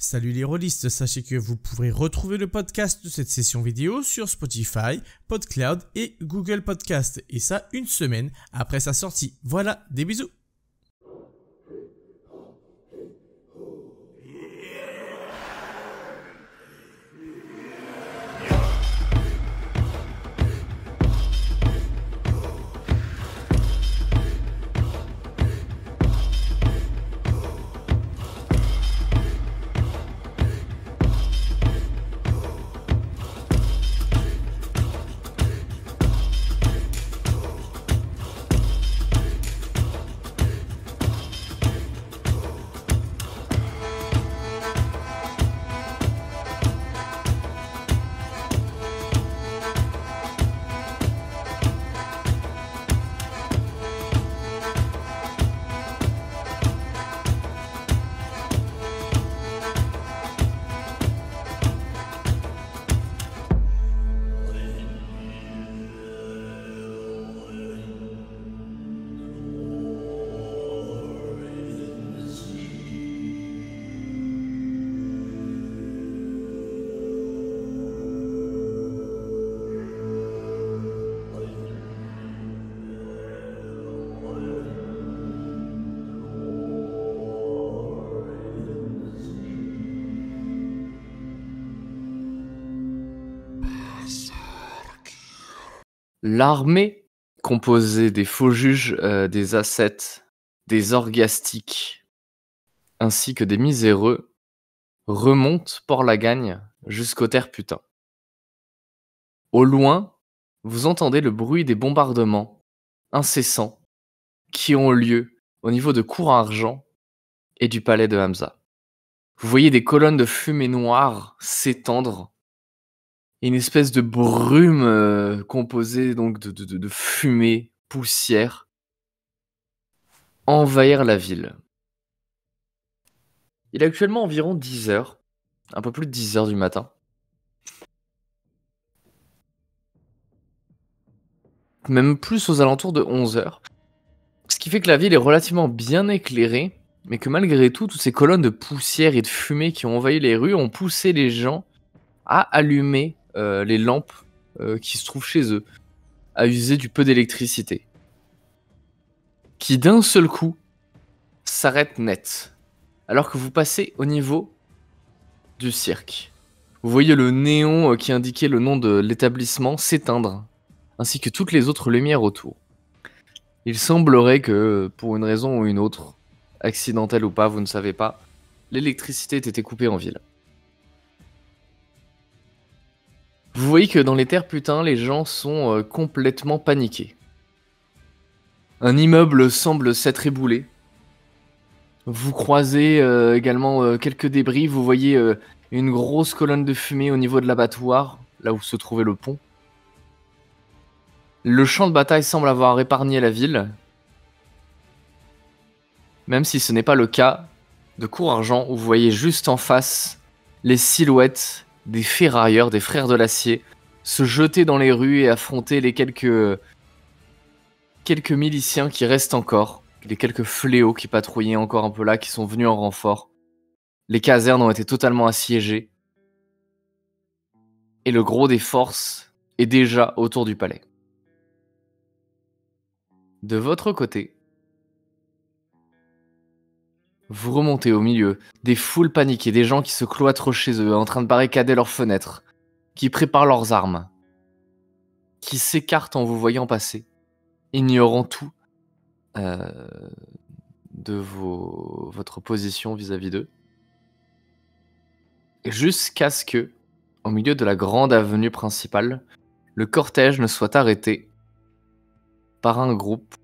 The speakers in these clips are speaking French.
Salut les rôlistes, sachez que vous pourrez retrouver le podcast de cette session vidéo sur Spotify, PodCloud et Google Podcast. Et ça, une semaine après sa sortie. Voilà, des bisous. L'armée, composée des faux juges, des ascètes, des orgastiques, ainsi que des miséreux, remonte Port-la-Gagne jusqu'aux terres putains. Au loin, vous entendez le bruit des bombardements incessants qui ont lieu au niveau de Cour-Argent et du palais de Hamza. Vous voyez des colonnes de fumée noire s'étendre et une espèce de brume composée donc de fumée, poussière, envahir la ville. Il est actuellement environ 10 heures, un peu plus de 10 heures du matin. Même plus aux alentours de 11 heures. Ce qui fait que la ville est relativement bien éclairée, mais que malgré tout, toutes ces colonnes de poussière et de fumée qui ont envahi les rues ont poussé les gens à allumer les lampes qui se trouvent chez eux, à user du peu d'électricité, qui d'un seul coup s'arrête net, alors que vous passez au niveau du cirque. Vous voyez le néon qui indiquait le nom de l'établissement s'éteindre, ainsi que toutes les autres lumières autour. Il semblerait que, pour une raison ou une autre, accidentelle ou pas, vous ne savez pas, l'électricité ait été coupée en ville. Vous voyez que dans les terres putains, les gens sont complètement paniqués. Un immeuble semble s'être éboulé. Vous croisez également quelques débris. Vous voyez une grosse colonne de fumée au niveau de l'abattoir, là où se trouvait le pont. Le champ de bataille semble avoir épargné la ville, même si ce n'est pas le cas de Cour-Argent, où vous voyez juste en face les silhouettes des ferrailleurs, des frères de l'acier, se jeter dans les rues et affronter les quelques miliciens qui restent encore, les quelques fléaux qui patrouillaient encore un peu là, qui sont venus en renfort. Les casernes ont été totalement assiégées, et le gros des forces est déjà autour du palais. De votre côté, vous remontez au milieu des foules paniquées, des gens qui se cloîtrent chez eux, en train de barricader leurs fenêtres, qui préparent leurs armes, qui s'écartent en vous voyant passer, ignorant tout de votre position vis-à-vis d'eux, jusqu'à ce que, au milieu de la grande avenue principale, le cortège ne soit arrêté par un groupe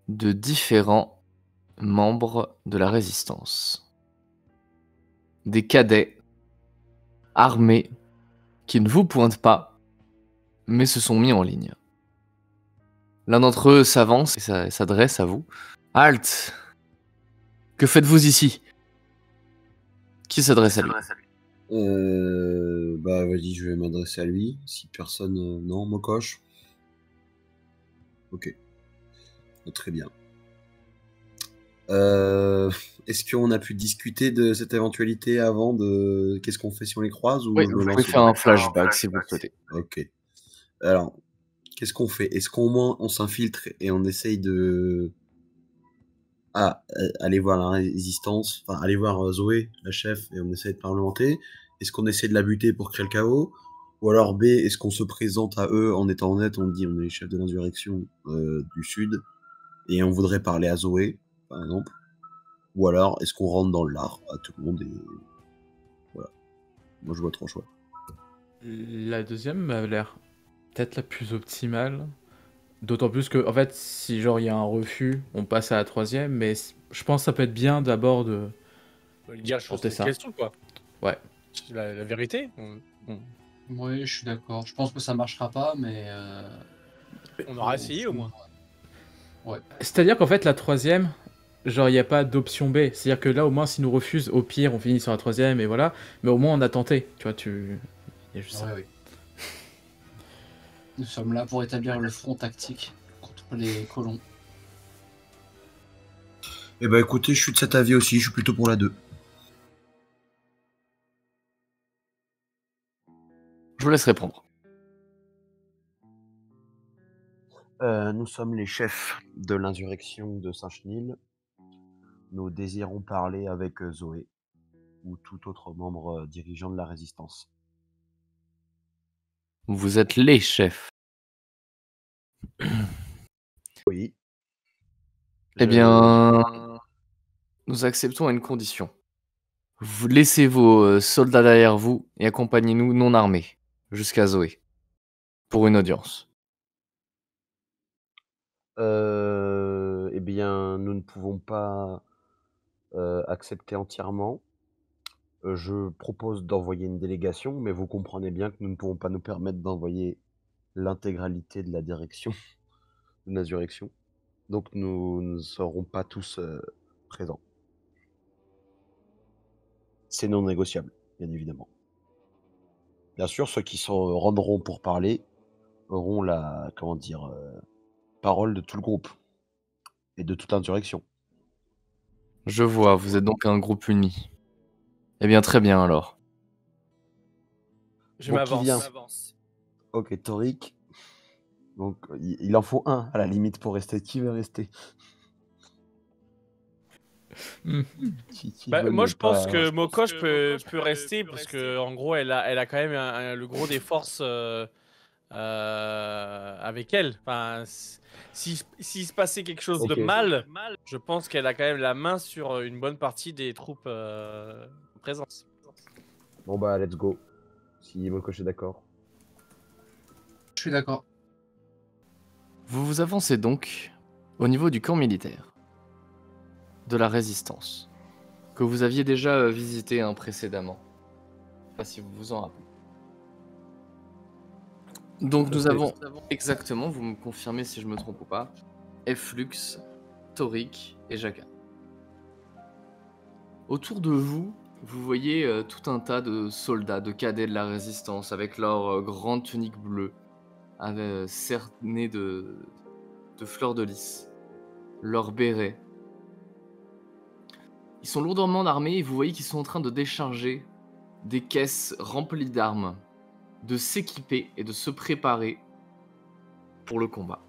de différents membres de la résistance. Des cadets armés qui ne vous pointent pas, mais se sont mis en ligne. L'un d'entre eux s'avance et s'adresse à vous. « Halte! Que faites-vous ici ?» Qui s'adresse à lui? Bah vas-y, je vais m'adresser à lui. Si personne... non, Mokosh. Ok. Très bien. Euh, Est-ce qu'on a pu discuter de cette éventualité avant de qu'est-ce qu'on fait si on les croise ou Oui, je vous me pouvez lance faire dedans? un flashback si vous le souhaitez. Ok. Alors, qu'est-ce qu'on fait? Est-ce qu'au moins on s'infiltre et on essaye de aller voir la résistance, enfin aller voir Zoé, la chef, et on essaie de parlementer? Est-ce qu'on essaie de la buter pour créer le chaos? Ou alors B, est-ce qu'on se présente à eux en étant honnête, on dit on est les chefs de l'insurrection du Sud et on voudrait parler à Zoé, par exemple? Ou alors est-ce qu'on rentre dans l'art à tout le monde et voilà. Moi je vois trois choix. La deuxième a l'air peut-être la plus optimale. D'autant plus que, en fait, si genre il y a un refus, on passe à la troisième, mais je pense que ça peut être bien d'abord de Lui dire, je pense tenter que ça. c'est question, quoi. Ouais. C'est la vérité. Oui, je suis d'accord. Je pense que ça marchera pas, mais. On aura essayé au moins. C'est-à-dire qu'en fait, la troisième, genre il n'y a pas d'option B. C'est-à-dire que là, au moins, s'ils nous refusent, au pire, on finit sur la troisième et voilà. Mais au moins, on a tenté. Tu vois, il y a juste ça. Oui. Nous sommes là pour établir le front tactique contre les colons. Eh ben écoutez, je suis de cet avis aussi, je suis plutôt pour la 2. Je vous laisse répondre. Nous sommes les chefs de l'insurrection de Saint-Chenil. Nous désirons parler avec Zoé ou tout autre membre dirigeant de la résistance. Vous êtes les chefs. Oui. Eh bien, nous acceptons à une condition. Vous laissez vos soldats derrière vous et accompagnez-nous non armés jusqu'à Zoé pour une audience. Eh bien, nous ne pouvons pas accepter entièrement. Je propose d'envoyer une délégation, mais vous comprenez bien que nous ne pouvons pas nous permettre d'envoyer l'intégralité de la direction de l'insurrection. Donc nous ne serons pas tous présents. C'est non négociable, bien évidemment. Bien sûr, ceux qui se rendront pour parler auront la, parole de tout le groupe et de toute l'insurrection. Je vois, vous êtes donc un groupe uni. Eh bien, très bien alors. Je Bon, qui vient m'avance. Ok, Torik. Donc, il en faut un à la limite pour rester. Qui veut rester? Qui veut Moi, ne je pense pas- que Mokosh peut rester parce que en gros, elle a quand même le gros des forces avec elle. Enfin, s'il se passait quelque chose de Ok. mal, je pense qu'elle a quand même la main sur une bonne partie des troupes présentes. Bon bah, let's go. Si Mokosh est d'accord. Je suis d'accord. Vous vous avancez donc au niveau du camp militaire de la résistance que vous aviez déjà visité précédemment. Je sais pas si vous vous en rappelez. Donc nous avons exactement, vous me confirmez si je me trompe ou pas, Flux, Torik et Jaka. Autour de vous, vous voyez tout un tas de soldats, de cadets de la résistance avec leurs grandes tuniques bleues, cernées de fleurs de lys, leurs bérets. Ils sont lourdement armés et vous voyez qu'ils sont en train de décharger des caisses remplies d'armes, de s'équiper et de se préparer pour le combat.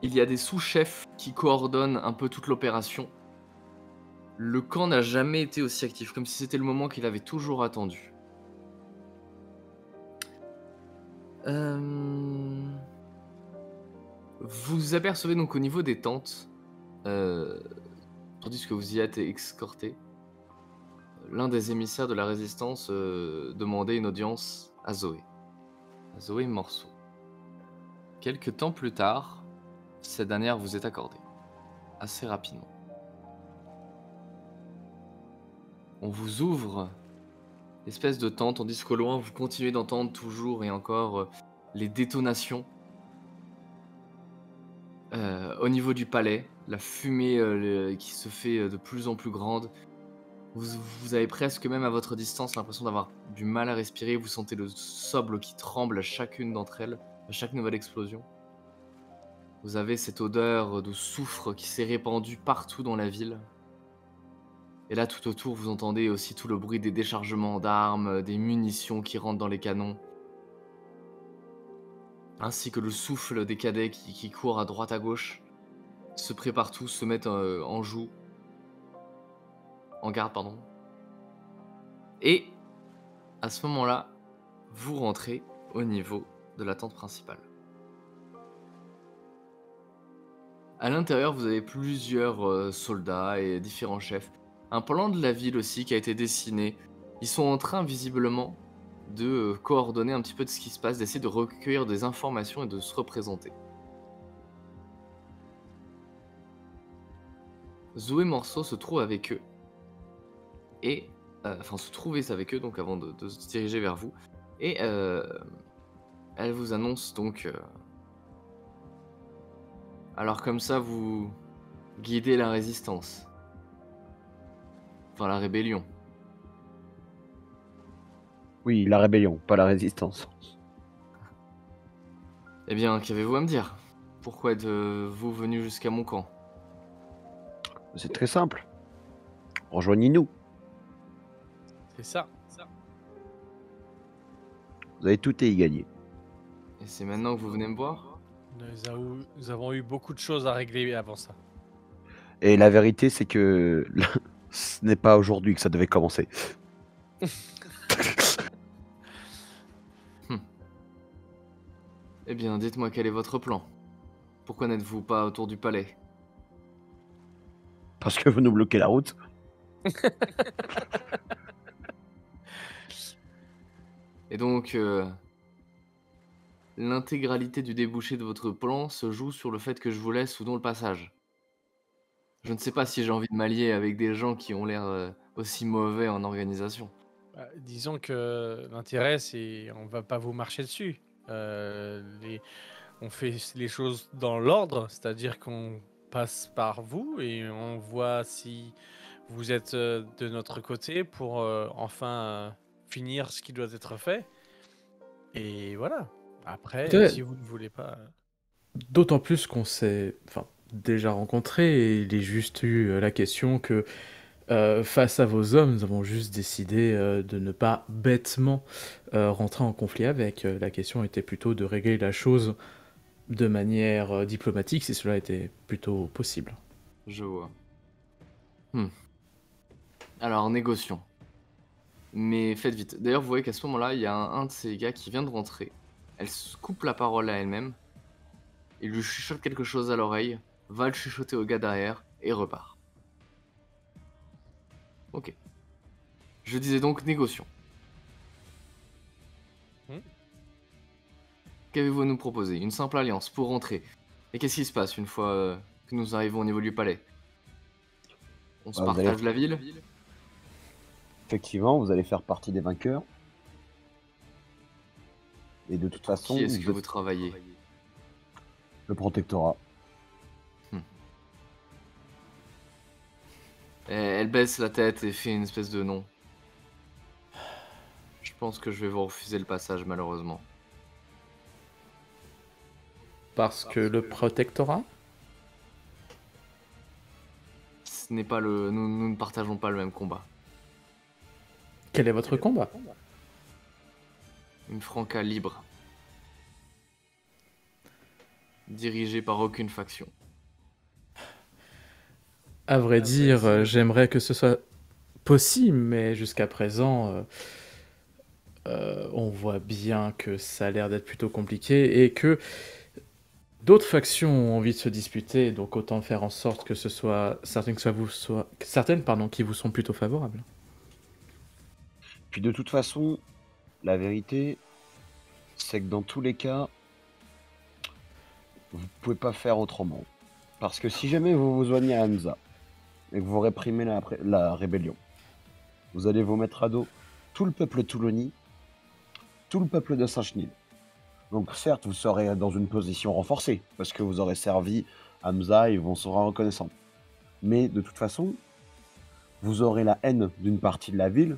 Il y a des sous-chefs qui coordonnent un peu toute l'opération. Le camp n'a jamais été aussi actif, comme si c'était le moment qu'il avait toujours attendu. Vous apercevez donc au niveau des tentes, tandis que vous y êtes escorté, l'un des émissaires de la résistance demandait une audience à Zoé. À Zoé Morceau. Quelques temps plus tard, cette dernière vous est accordée. Assez rapidement. On vous ouvre l'espèce de tente, tandis qu'au loin, vous continuez d'entendre toujours et encore les détonations. Au niveau du palais, la fumée qui se fait de plus en plus grande. Vous avez presque même à votre distance l'impression d'avoir du mal à respirer. Vous sentez le sable qui tremble à chacune d'entre elles, à chaque nouvelle explosion. Vous avez cette odeur de soufre qui s'est répandue partout dans la ville. Et là, tout autour, vous entendez aussi tout le bruit des déchargements d'armes, des munitions qui rentrent dans les canons, ainsi que le souffle des cadets qui courent à droite à gauche, se préparent tous, se mettent en joue, en garde, pardon. Et à ce moment-là, vous rentrez au niveau de la tente principale. À l'intérieur, vous avez plusieurs soldats et différents chefs. Un plan de la ville aussi qui a été dessiné. Ils sont en train, visiblement, de coordonner un petit peu de ce qui se passe, d'essayer de recueillir des informations et de se représenter. Zoé Morceau se trouve avec eux. Et... Enfin, se trouvait avec eux, donc avant de se diriger vers vous. Et elle vous annonce donc... Alors comme ça, vous guidez la résistance. Enfin, la rébellion. Oui, la rébellion, pas la résistance. Eh bien, qu'avez-vous à me dire? Pourquoi êtes-vous venu jusqu'à mon camp? C'est très simple. Rejoignez-nous. C'est ça. Vous avez tout à y gagner. Et c'est maintenant que vous venez me voir? Nous avons eu beaucoup de choses à régler avant ça. Et la vérité, c'est que ce n'est pas aujourd'hui que ça devait commencer. Eh bien, dites-moi quel est votre plan. Pourquoi n'êtes-vous pas autour du palais? Parce que vous nous bloquez la route. Et donc, l'intégralité du débouché de votre plan se joue sur le fait que je vous laisse ou non le passage. Je ne sais pas si j'ai envie de m'allier avec des gens qui ont l'air aussi mauvais en organisation. Disons que l'intérêt, c'est on va pas vous marcher dessus. On fait les choses dans l'ordre, c'est-à-dire qu'on passe par vous et on voit si vous êtes de notre côté pour enfin finir ce qui doit être fait. Et voilà. Après, Ouais. si vous ne voulez pas... D'autant plus qu'on s'est déjà rencontrés et il est juste eu la question que face à vos hommes, nous avons juste décidé de ne pas bêtement rentrer en conflit avec. La question était plutôt de régler la chose de manière diplomatique si cela était plutôt possible. Je vois. Alors, négocions. Mais faites vite. D'ailleurs, vous voyez qu'à ce moment-là, il y a un de ces gars qui vient de rentrer. Elle se coupe la parole à elle-même. Il lui chuchote quelque chose à l'oreille, va le chuchoter au gars derrière et repart. Ok. Je disais donc négocions. Qu'avez-vous à nous proposer? Une simple alliance pour rentrer. Et qu'est-ce qui se passe une fois que nous arrivons au niveau du palais? On se Vous partage allez- la ville? Effectivement, vous allez faire partie des vainqueurs. Et de toute façon, Qui est-ce que vous vous êtes travaillez? le protectorat. Elle baisse la tête et fait une espèce de non. Je pense que je vais vous refuser le passage, malheureusement. Parce que le protectorat? Ce n'est pas le... Nous ne partageons pas le même combat. Quel est votre combat? Une Franca libre. Dirigée par aucune faction. À vrai dire, j'aimerais que ce soit possible, mais jusqu'à présent, on voit bien que ça a l'air d'être plutôt compliqué et que d'autres factions ont envie de se disputer, donc autant faire en sorte que ce soit certaines qui vous sont plutôt favorables. Puis de toute façon, la vérité, c'est que dans tous les cas, vous pouvez pas faire autrement. Parce que si jamais vous vous joignez à Hamza et que vous réprimez la rébellion, vous allez vous mettre à dos tout le peuple touloni, tout le peuple de Saint-Chenil. Donc certes, vous serez dans une position renforcée, parce que vous aurez servi Hamza et ils vont se rendre reconnaissants. Mais de toute façon, vous aurez la haine d'une partie de la ville,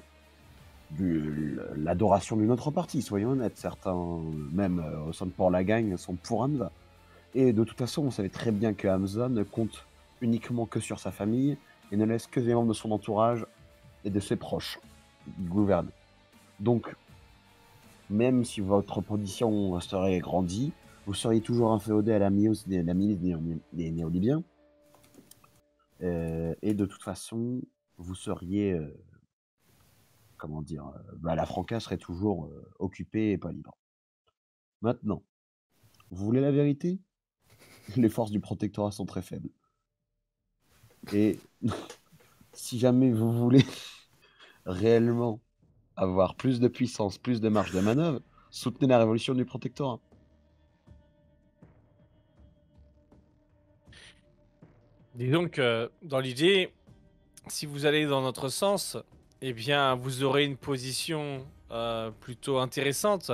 l'adoration d'une autre partie, soyons honnêtes. Certains, même au sein de Port-Lagagne, sont pour Hamza. Et de toute façon, vous savez très bien que Hamza ne compte uniquement que sur sa famille et ne laisse que des membres de son entourage et de ses proches gouverner. Donc, même si votre position serait grandie, vous seriez toujours inféodé à la milice des néo-libyens. Et de toute façon, vous seriez, comment dire, la Franca serait toujours occupée et pas libre. Maintenant, vous voulez la vérité? Les forces du protectorat sont très faibles. Et si jamais vous voulez réellement avoir plus de puissance, plus de marge de manœuvre, soutenez la révolution du protectorat. Disons que dans l'idée, si vous allez dans notre sens, eh bien, vous aurez une position plutôt intéressante.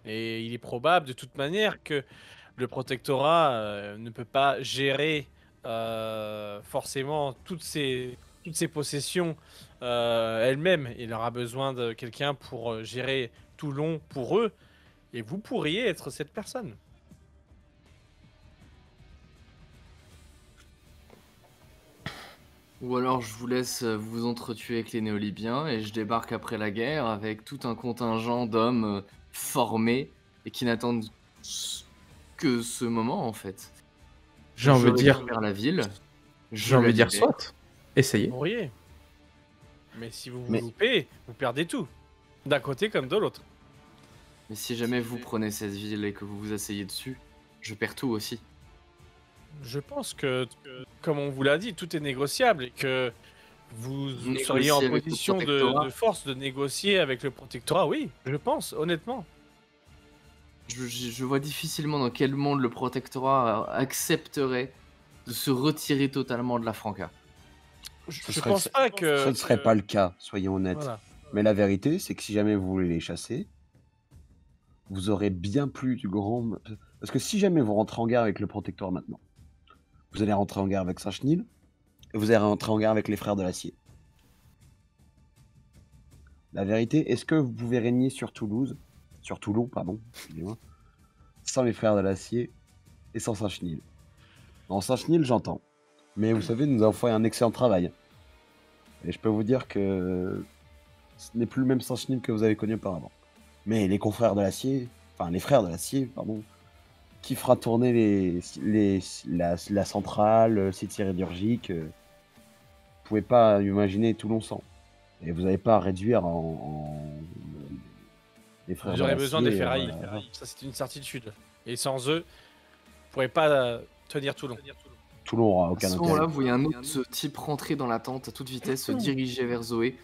Et il est probable de toute manière que le protectorat ne peut pas gérer forcément toutes ces possessions elle-même. Il aura besoin de quelqu'un pour gérer Toulon pour eux. Et vous pourriez être cette personne. Ou alors je vous laisse vous entretuer avec les néo-libyens et je débarque après la guerre avec tout un contingent d'hommes formés et qui n'attendent que ce moment en fait. J'ai envie de dire, récupère la ville. j'ai envie de dire libère. soit. Essayez. Vous pourriez. Mais si vous vous Mais- loupez, vous perdez tout. D'un côté comme de l'autre. Mais si jamais vous prenez cette ville et que vous vous asseyez dessus, je perds tout aussi. Je pense que, comme on vous l'a dit, tout est négociable et que vous Négocier seriez en avec le position protectorat. de force de négocier avec le protectorat. Oui, je pense, honnêtement. Je vois difficilement dans quel monde le protectorat accepterait de se retirer totalement de la Franca. Je serait- pense pas que... Ce ne serait pas le cas, soyons honnêtes. Voilà. Mais la vérité, c'est que si jamais vous voulez les chasser, vous aurez bien plus du grand... Parce que si jamais vous rentrez en guerre avec le protectorat maintenant, vous allez rentrer en guerre avec Saint-Chenil, et vous allez rentrer en guerre avec les frères de l'Acier. La vérité, est-ce que vous pouvez régner sur Toulon, pardon, excusez-moi, sans les frères de l'Acier et sans Saint-Chenil? Non, Saint-Chenil, j'entends. Mais vous savez, nous avons fait un excellent travail. Et je peux vous dire que ce n'est plus le même Saint-Chenil que vous avez connu auparavant. Mais les confrères de l'Acier, enfin les frères de l'Acier, pardon, qui fera tourner la centrale, le site sidérurgique, vous pouvez pas imaginer Toulon sans. Et vous n'avez pas à réduire les frères Vous de aurez besoin des l'Acier, ferrailles. voilà. Ça, c'est une certitude. Et sans eux, vous pourrez pas tenir Toulon. Toulon aura À aucun ce moment-là, intérêt. vous voyez un autre type rentrer dans la tente à toute vitesse, se diriger vers Zoé,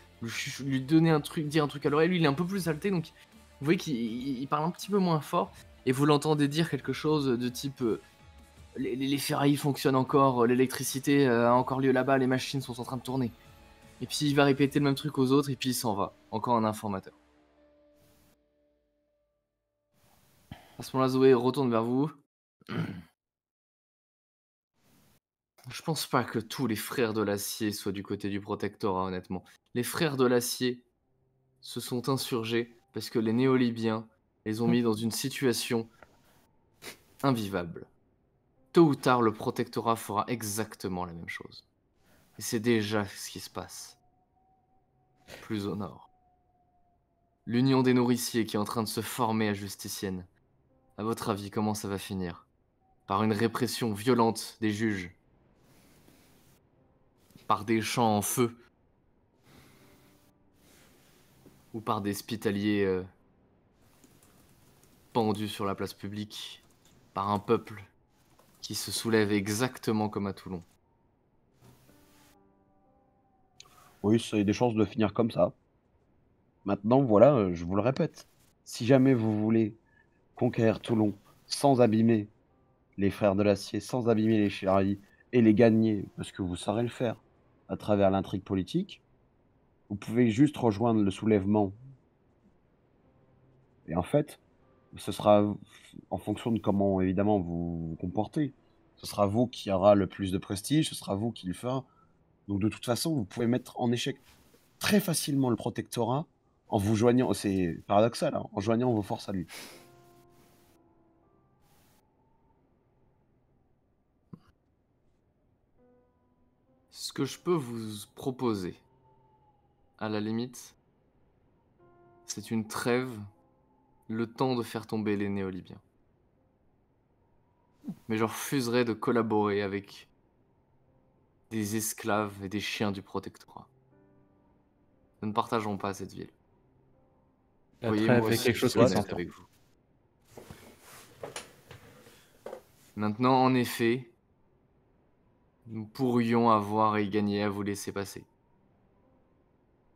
lui donner un truc, dire un truc à l'oreille. Lui, il est un peu plus salté, donc vous voyez qu'il parle un petit peu moins fort. Et vous l'entendez dire quelque chose de type les ferrailles fonctionnent encore, l'électricité a encore lieu là-bas, les machines sont en train de tourner. Et puis il va répéter le même truc aux autres, et puis il s'en va. Encore un informateur. À ce moment-là, Zoé retourne vers vous. Je pense pas que tous les frères de l'acier soient du côté du protectorat, honnêtement. Les frères de l'acier se sont insurgés parce que les néo-libyens les ont mis dans une situation invivable. Tôt ou tard, le protectorat fera exactement la même chose. Et c'est déjà ce qui se passe. Plus au nord. L'union des nourriciers qui est en train de se former à Justicienne. À votre avis, comment ça va finir? Par une répression violente des juges? Par des champs en feu? Ou par des hospitaliers pendus sur la place publique? Par un peuple qui se soulève exactement comme à Toulon? Oui, ça a des chances de finir comme ça. Maintenant, voilà, je vous le répète. Si jamais vous voulez conquérir Toulon sans abîmer les frères de l'Acier, sans abîmer les Chirailly, et les gagner, parce que vous saurez le faire, à travers l'intrigue politique, vous pouvez juste rejoindre le soulèvement. Et en fait, ce sera en fonction de comment, évidemment, vous vous comportez. Ce sera vous qui aura le plus de prestige, ce sera vous qui le fera. Donc de toute façon, vous pouvez mettre en échec très facilement le protectorat en vous joignant, c'est paradoxal, hein, en joignant vos forces à lui. Ce que je peux vous proposer, à la limite, c'est une trêve, le temps de faire tomber les néo-libyens. Mais je refuserai de collaborer avec des esclaves et des chiens du protectorat. Nous ne partageons pas cette ville. La Voyez, trêve moi est aussi, quelque je chose suis qui honnête s'entend. avec vous. Maintenant, en effet, nous pourrions avoir à y gagner à vous laisser passer.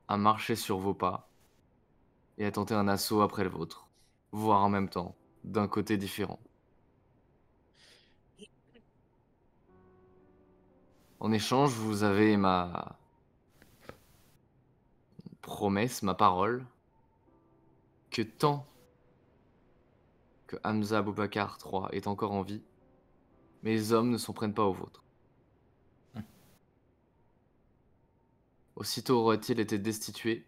À marcher sur vos pas et à tenter un assaut après le vôtre. Voire en même temps, d'un côté différent. En échange, vous avez ma promesse, ma parole, que tant que Hamza Boubacar III est encore en vie, mes hommes ne s'en prennent pas aux vôtres. Aussitôt aura-t-il été destitué,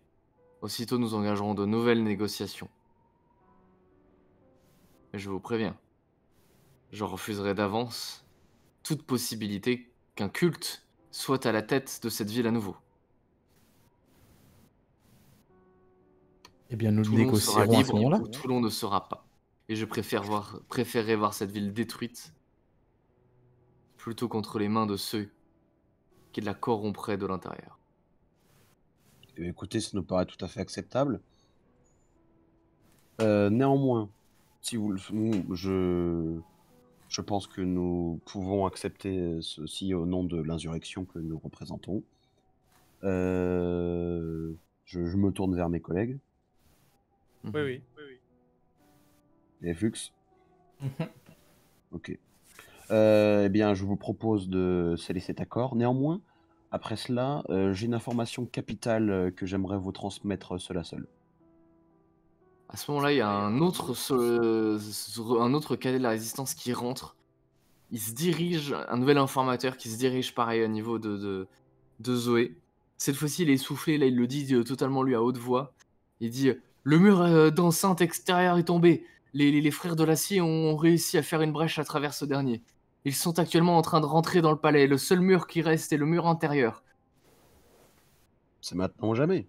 aussitôt nous engagerons de nouvelles négociations. Mais je vous préviens, je refuserai d'avance toute possibilité qu'un culte soit à la tête de cette ville à nouveau. Eh bien, nous Toulon sera négocierons à ce libre moment-là. ou Toulon ne sera pas. Et je préférerais voir cette ville détruite plutôt qu'entre les mains de ceux qui la corrompraient de l'intérieur. Écoutez, ça nous paraît tout à fait acceptable. Néanmoins, si vous je pense que nous pouvons accepter ceci au nom de l'insurrection que nous représentons. Je me tourne vers mes collègues. Oui. Et Fux. Mhm. Ok. Eh bien, je vous propose de sceller cet accord. Néanmoins, après cela, j'ai une information capitale que j'aimerais vous transmettre seul à seul. À ce moment-là, il y a un autre cadet de la résistance qui rentre. Il se dirige, un nouvel informateur qui se dirige pareil au niveau de Zoé. Cette fois-ci, il est essoufflé, là il le dit totalement lui à haute voix. Il dit le mur d'enceinte extérieur est tombé. Les frères de l'acier ont réussi à faire une brèche à travers ce dernier. Ils sont actuellement en train de rentrer dans le palais. Le seul mur qui reste est le mur intérieur. C'est maintenant ou jamais.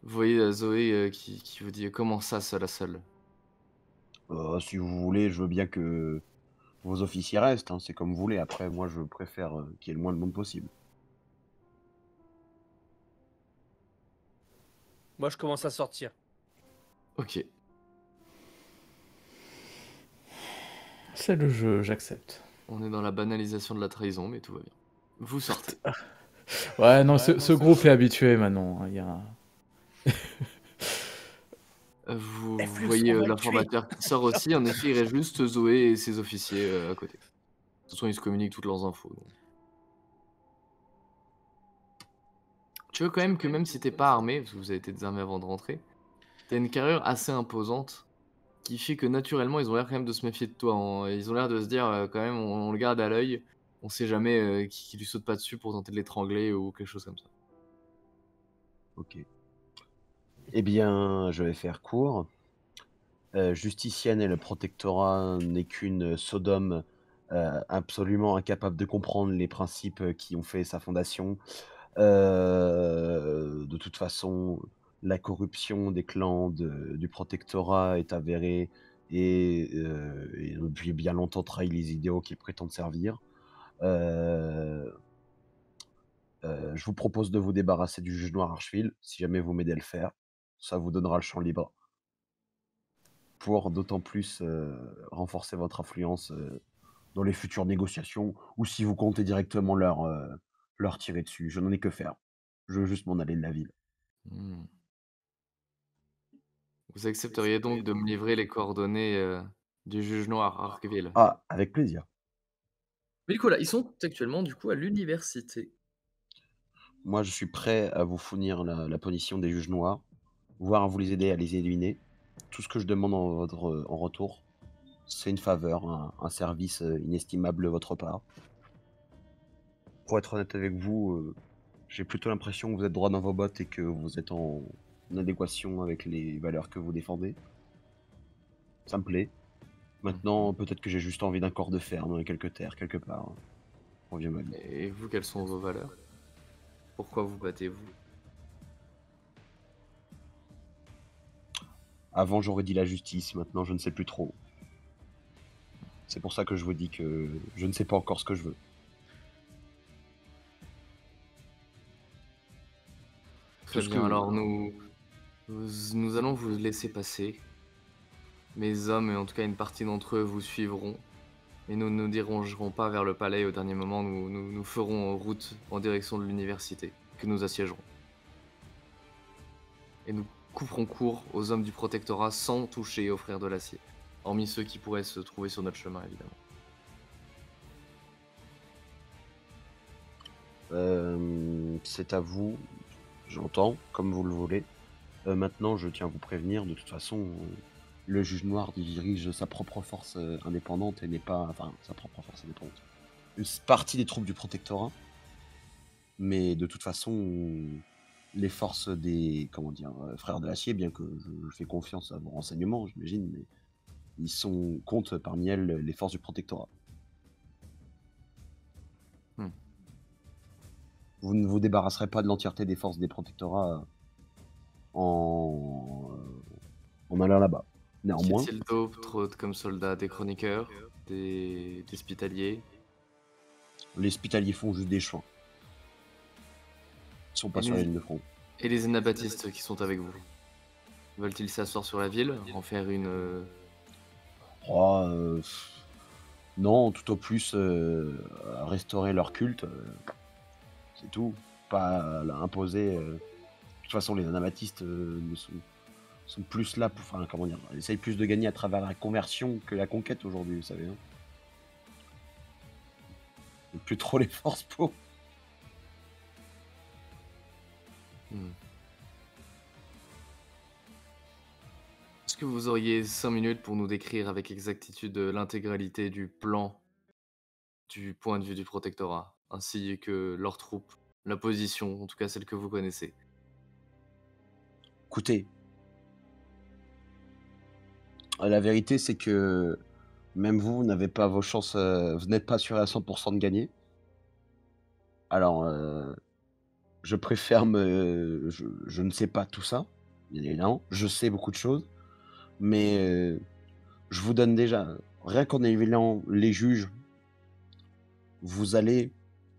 Vous voyez Zoé qui vous dit comment ça, seul à seul. Si vous voulez, je veux bien que vos officiers restent, hein, c'est comme vous voulez. Après, moi, je préfère qu'il y ait le moins de monde possible. Moi, je commence à sortir. Ok. C'est le jeu, j'accepte. On est dans la banalisation de la trahison, mais tout va bien. Vous sortez. Ouais, non, ce groupe est habitué maintenant. Il y a... Vous Flux, voyez on va le l'informateur qui sort aussi. En effet, il reste juste Zoé et ses officiers à côté. De toute façon, ils se communiquent toutes leurs infos. Donc. Tu veux quand même que même si t'es pas armé, parce que vous avez été désarmé avant de rentrer, t'as une carrure assez imposante qui fait que naturellement, ils ont l'air quand même de se méfier de toi. Ils ont l'air de se dire quand même, on le garde à l'œil. On sait jamais qui lui saute pas dessus pour tenter de l'étrangler ou quelque chose comme ça. Ok. Eh bien, je vais faire court. Justicienne et le protectorat n'est qu'une Sodome absolument incapable de comprendre les principes qui ont fait sa fondation. De toute façon, la corruption des clans du protectorat est avérée et depuis bien longtemps trahit les idéaux qu'ils prétendent servir. Je vous propose de vous débarrasser du juge noir Archeville, si jamais vous m'aidez à le faire. Ça vous donnera le champ libre pour d'autant plus renforcer votre influence dans les futures négociations, ou si vous comptez directement leur tirer dessus. Je n'en ai que faire. Je veux juste m'en aller de la ville. Hmm. Vous accepteriez donc de me livrer les coordonnées du juge noir Arqueville? Ah, avec plaisir. Nicolas, ils sont actuellement du coup à l'université. Moi, je suis prêt à vous fournir la punition des juges noirs, voire à vous les aider à les éliminer. Tout ce que je demande en retour, c'est une faveur, un service inestimable de votre part. Pour être honnête avec vous, j'ai plutôt l'impression que vous êtes droit dans vos bottes et que vous êtes en adéquation avec les valeurs que vous défendez. Ça me plaît. Maintenant, peut-être que j'ai juste envie d'un corps de ferme et quelques terres, quelque part. On vient ma vie. Et vous, quelles sont vos valeurs? Pourquoi vous battez-vous? Avant, j'aurais dit la justice, maintenant, je ne sais plus trop. C'est pour ça que je vous dis que je ne sais pas encore ce que je veux. Très Tout ce bien, que- alors nous allons vous laisser passer. Mes hommes, et en tout cas une partie d'entre eux, vous suivront. Et nous ne nous dirigerons pas vers le palais au dernier moment, nous ferons route en direction de l'université, que nous assiégerons. Et nous couperons court aux hommes du protectorat sans toucher aux frères de l'acier. Hormis ceux qui pourraient se trouver sur notre chemin, évidemment. C'est à vous, j'entends, comme vous le voulez. Maintenant, je tiens à vous prévenir, de toute façon, le juge noir dirige sa propre force indépendante et n'est pas... Enfin, sa propre force indépendante. Une partie des troupes du protectorat. Mais de toute façon, les forces des frères de l'acier, bien que je fais confiance à vos renseignements, j'imagine, mais ils comptent parmi elles les forces du protectorat. Vous ne vous débarrasserez pas de l'entièreté des forces des protectorats en allant là-bas. Néanmoins, Qu'y-a-t-il d'autre comme soldats? Des chroniqueurs? Des hospitaliers? les hospitaliers font juste des choix. Ils sont pas sur la ligne de front. Et les anabaptistes qui sont avec vous? Veulent-ils s'asseoir sur la ville? En faire une... Non, tout au plus restaurer leur culte. C'est tout. Pas imposer. De toute façon, les anabaptistes sont plus là pour. Enfin, comment dire. Ils essayent plus de gagner à travers la conversion que la conquête aujourd'hui, vous savez. Hein. Ils ont plus trop les forces pour. Est-ce que vous auriez 5 minutes pour nous décrire avec exactitude l'intégralité du plan du point de vue du protectorat, ainsi que leurs troupes, la position, en tout cas celle que vous connaissez? Écoutez, la vérité, c'est que même vous n'avez pas vos chances. Vous n'êtes pas assuré à 100% de gagner. Alors, je préfère je ne sais pas tout ça, bien évidemment. Je sais beaucoup de choses. Mais je vous donne déjà, rien qu'en évaluant les juges, vous allez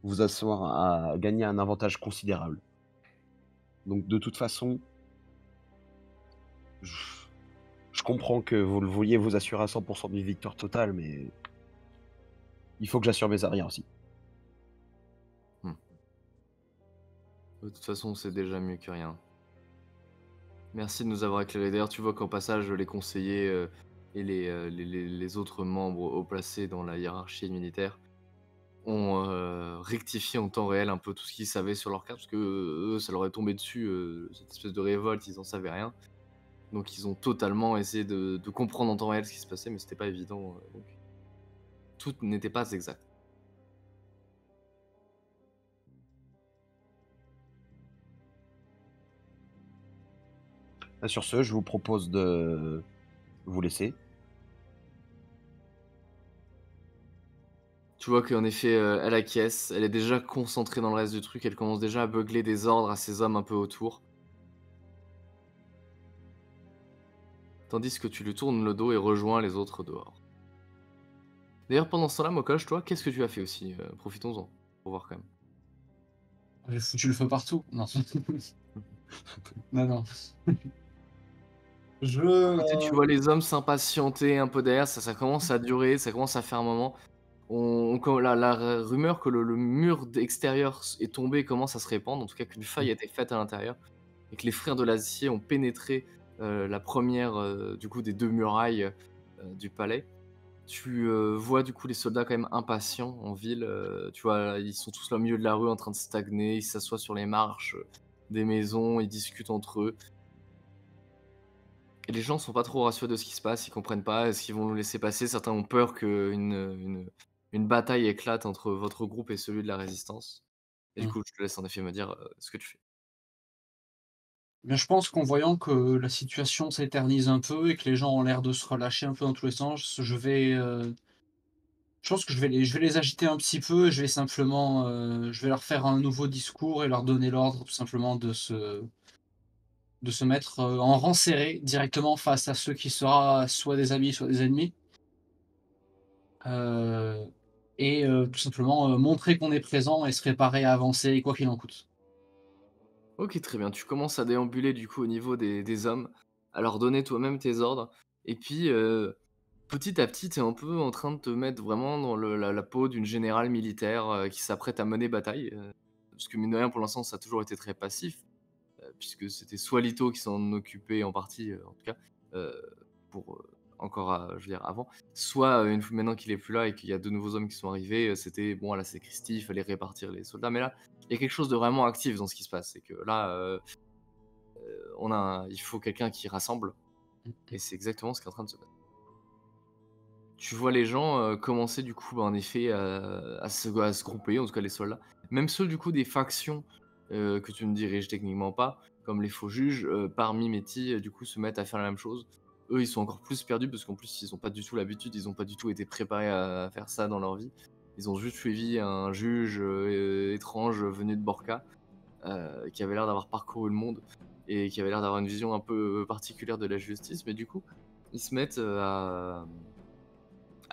vous asseoir à gagner un avantage considérable. Donc de toute façon, je comprends que vous le vouliez vous assurer à 100% d'une victoire totale, mais il faut que j'assure mes arrières aussi. De toute façon, c'est déjà mieux que rien. Merci de nous avoir éclairé. D'ailleurs, tu vois qu'en passage, les conseillers et les autres membres haut placés dans la hiérarchie militaire ont rectifié en temps réel un peu tout ce qu'ils savaient sur leur carte, parce que eux, ça leur est tombé dessus, cette espèce de révolte, ils en savaient rien. Donc ils ont totalement essayé de comprendre en temps réel ce qui se passait, mais c'était pas évident. Donc tout n'était pas exact. Sur ce, je vous propose de vous laisser. Tu vois qu'en effet, elle acquiesce, elle est déjà concentrée dans le reste du truc, elle commence déjà à beugler des ordres à ses hommes un peu autour. Tandis que tu lui tournes le dos et rejoins les autres dehors. D'ailleurs, pendant ce temps-là, Mokosh, toi, qu'est-ce que tu as fait aussi? Profitons-en, pour voir quand même. J'ai foutu le feu partout. Non. Non. Côté, tu vois les hommes s'impatienter un peu derrière, ça commence à durer, ça commence à faire un moment. La rumeur que le mur extérieur est tombé commence à se répandre, en tout cas qu'une faille a été faite à l'intérieur, et que les frères de l'acier ont pénétré la première du coup des 2 murailles du palais. Tu vois du coup les soldats quand même impatients en ville, tu vois, ils sont tous là au milieu de la rue en train de stagner, ils s'assoient sur les marches des maisons, ils discutent entre eux. Et les gens sont pas trop rassurés de ce qui se passe, ils comprennent pas, est-ce qu'ils vont nous laisser passer? Certains ont peur qu'une bataille éclate entre votre groupe et celui de la résistance. Et du coup, je te laisse en effet me dire ce que tu fais. Bien, je pense qu'en voyant que la situation s'éternise un peu et que les gens ont l'air de se relâcher un peu dans tous les sens, je pense que je vais les agiter un petit peu. Je vais simplement, je vais leur faire un nouveau discours et leur donner l'ordre tout simplement de se mettre, en rang serré directement face à ceux qui sera soit des amis, soit des ennemis. Heu et tout simplement, montrer qu'on est présent et se préparer à avancer quoi qu'il en coûte. OK, très bien. Tu commences à déambuler du coup au niveau des hommes, à leur donner toi-même tes ordres et puis, petit à petit, tu es un peu en train de te mettre vraiment dans la peau d'une générale militaire, qui s'apprête à mener bataille, parce que mine de rien, pour l'instant, ça a toujours été très passif, puisque c'était soit Lito qui s'en occupait en partie, en tout cas, heu, pour, encore je veux dire avant, soit, une fois maintenant qu'il est plus là et qu'il y a de nouveaux hommes qui sont arrivés, c'était bon, là, c'est Christie, il fallait répartir les soldats. Mais là, il y a quelque chose de vraiment actif dans ce qui se passe. C'est que là, il faut quelqu'un qui rassemble et c'est exactement ce qui est en train de se passer. Tu vois les gens, commencer du coup, bah, en effet, à se grouper, en tout cas les soldats. Même ceux du coup des factions, que tu ne diriges techniquement pas, comme les faux juges, par mimétie, du coup se mettent à faire la même chose. Eux, ils sont encore plus perdus parce qu'en plus ils ont pas du tout l'habitude, ils ont pas du tout été préparés à faire ça dans leur vie. Ils ont juste suivi un juge, étrange venu de Borca, qui avait l'air d'avoir parcouru le monde et qui avait l'air d'avoir une vision un peu particulière de la justice. Mais du coup, ils se mettent, à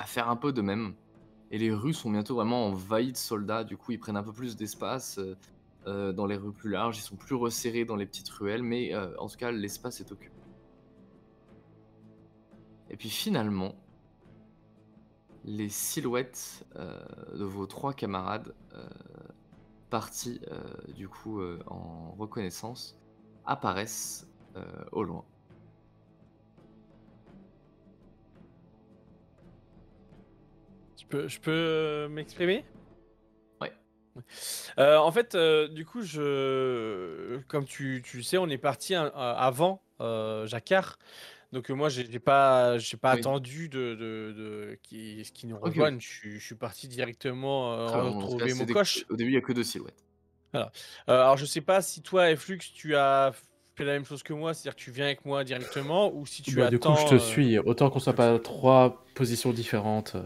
faire un peu de même. Et les rues sont bientôt vraiment envahies de soldats, du coup ils prennent un peu plus d'espace dans les rues plus larges, ils sont plus resserrés dans les petites ruelles, mais en tout cas l'espace est occupé. Et puis finalement, les silhouettes de vos 3 camarades partis du coup en reconnaissance apparaissent au loin. Je peux m'exprimer? Ouais. En fait, du coup, comme tu le sais, on est parti avant Jacquard. Donc, moi, j'ai pas Oui. attendu qu'il nous Ok, oui. rejoigne. Je suis parti directement Très bien. En tout cas, retrouver Mokosh. au début, il n'y a que 2 silhouettes. Voilà. Alors, je sais pas si toi, Flux, tu as fait la même chose que moi, c'est-à-dire que tu viens avec moi directement, ou si tu Bah, du coup, je te attends. suis. Autant qu'on soit pas à 3 positions différentes.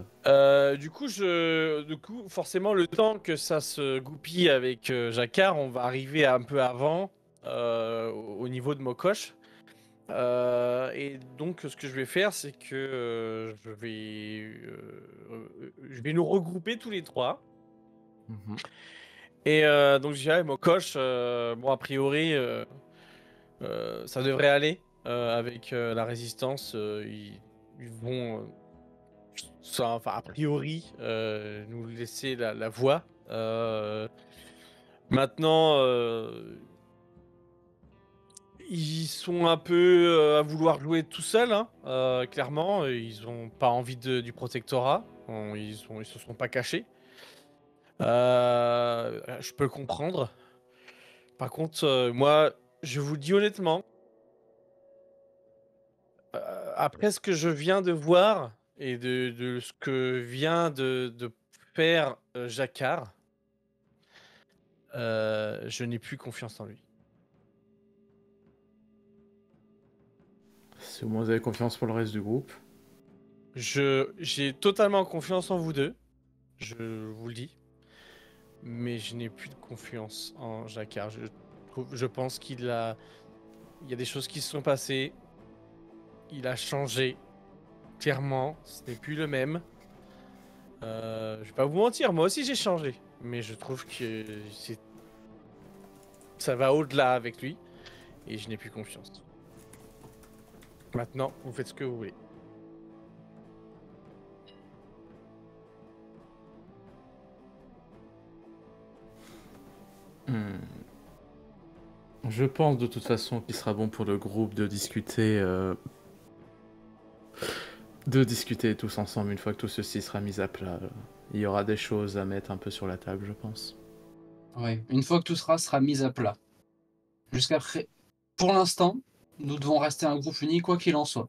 Du coup, forcément, le temps que ça se goupille avec Jacquard, on va arriver un peu avant au niveau de Mokosh. Et donc, ce que je vais faire, c'est que je vais nous regrouper tous les trois. Mhm. Et donc, je dirais, Mokosh, bon, a priori, ça devrait aller avec la résistance. Ils vont. Enfin, a priori, nous laisser la voie. Maintenant, ils sont un peu à vouloir jouer tout seuls, hein, clairement. Ils ont pas envie du protectorat. Ils se sont pas cachés. Je peux le comprendre. Par contre, moi, je vous le dis honnêtement, après ce que je viens de voir et de ce que vient de faire Jacquard, je n'ai plus confiance en lui. Si au moins vous avez confiance pour le reste du groupe. J'ai totalement confiance en vous deux, je vous le dis, mais je n'ai plus de confiance en Jacquard. Je pense il y a des choses qui se sont passées. Il a changé, clairement. Ce n'est plus le même. Je vais pas vous mentir, moi aussi j'ai changé, mais je trouve que ça va au-delà avec lui, et je n'ai plus confiance. Maintenant, vous faites ce que vous voulez. Je pense de toute façon qu'il sera bon pour le groupe de discuter tous ensemble une fois que tout ceci sera mis à plat. Il y aura des choses à mettre un peu sur la table, je pense. Ouais, une fois que tout sera mis à plat. Pour l'instant, nous devons rester un groupe uni quoi qu'il en soit.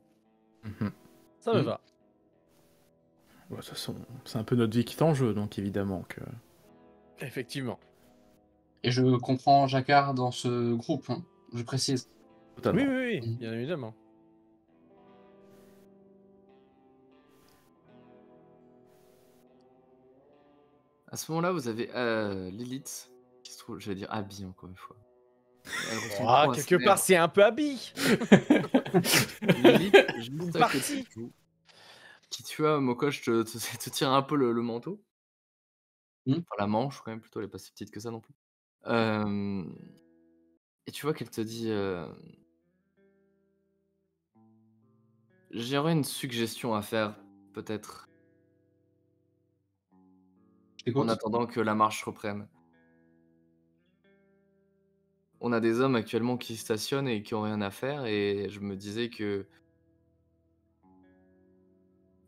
Ça me Mm. va. De toute façon, c'est un peu notre vie qui est en jeu, donc évidemment que... Effectivement. Et je comprends Jacquard dans ce groupe, hein, je précise. Totalement. Oui, bien évidemment. À ce moment-là, vous avez Lilith, qui se trouve, j'allais dire Abby encore une fois. Elle ressemble trop à sa Quelque part, mère. c'est un peu Abby. Lilith, juste Une à côté partie. de vous, qui tu vois, Mokosh te tire un peu le manteau. Hmm. Enfin, la manche, quand même, plutôt, elle est pas si petite que ça non plus. Et tu vois qu'elle te dit j'aurais une suggestion à faire, peut-être, Je en t'écoute. attendant que la marche reprenne. On a des hommes actuellement qui stationnent et qui ont rien à faire, et je me disais que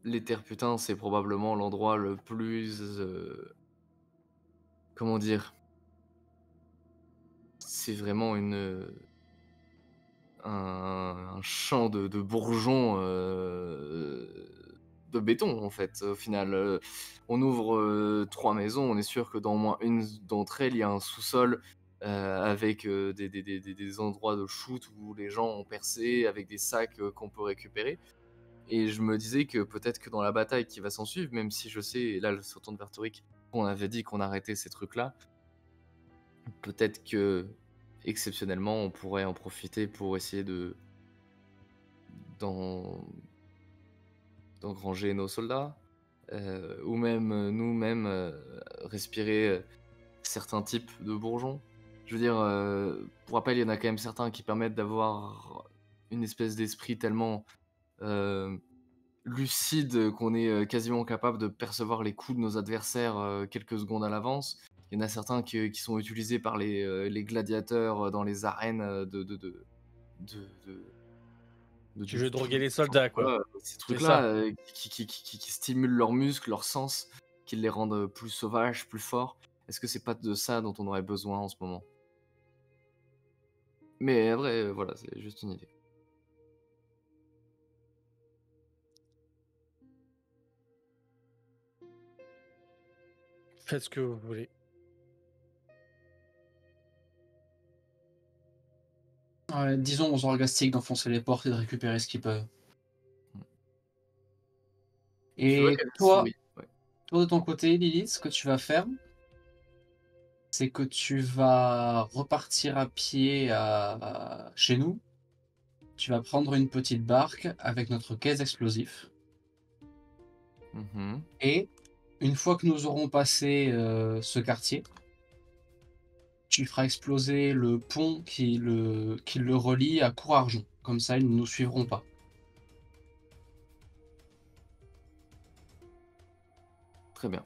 les Terre-Putains, c'est probablement l'endroit le plus. Comment dire? C'est vraiment un champ de bourgeons de béton, en fait, au final. On ouvre 3 maisons, on est sûr que dans au moins une d'entre elles, il y a un sous-sol avec des endroits de shoot où les gens ont percé, avec des sacs qu'on peut récupérer. Et je me disais que peut-être que dans la bataille qui va s'en suivre, même si je sais, et là, je se retourne vers Toric, qu'on avait dit qu'on arrêtait ces trucs-là, peut-être que, exceptionnellement, on pourrait en profiter pour essayer d'en d'engranger nos soldats, ou même nous-mêmes respirer certains types de bourgeons. Je veux dire, pour rappel, il y en a quand même certains qui permettent d'avoir une espèce d'esprit tellement lucide qu'on est quasiment capable de percevoir les coups de nos adversaires quelques secondes à l'avance. Il y en a certains qui sont utilisés par les gladiateurs dans les arènes Tu veux droguer les soldats, quoi. voilà, ces C'est trucs-là ça. qui stimulent leurs muscles, leurs sens, qui les rendent plus sauvages, plus forts. Est-ce que c'est pas de ça dont on aurait besoin en ce moment? Mais après, voilà, c'est juste une idée. Faites ce que vous voulez. Ouais, disons aux orgastiques d'enfoncer les portes et de récupérer ce qu'ils peuvent. Tu vois Et qu'elle toi, sourit. Ouais. toi de ton côté, Lilith, ce que tu vas faire, c'est que tu vas repartir à pied chez nous. Tu vas prendre une petite barque avec notre caisse d'explosifs. Mhm. Et une fois que nous aurons passé ce quartier, tu feras exploser le pont qui le relie à Courargent. Comme ça, ils ne nous suivront pas. Très bien.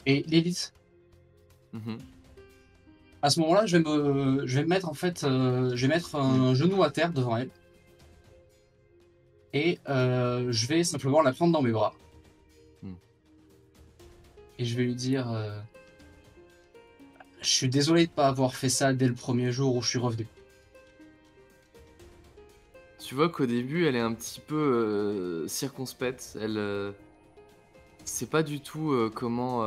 Et Lilith, Mhm. à ce moment-là, je vais me mettre en fait, je vais mettre un genou à terre devant elle. Et je vais simplement la prendre dans mes bras. Mm. Et je vais lui dire je suis désolé de ne pas avoir fait ça dès le premier jour où je suis revenu. Tu vois qu'au début, elle est un petit peu circonspecte. Elle sait pas du tout comment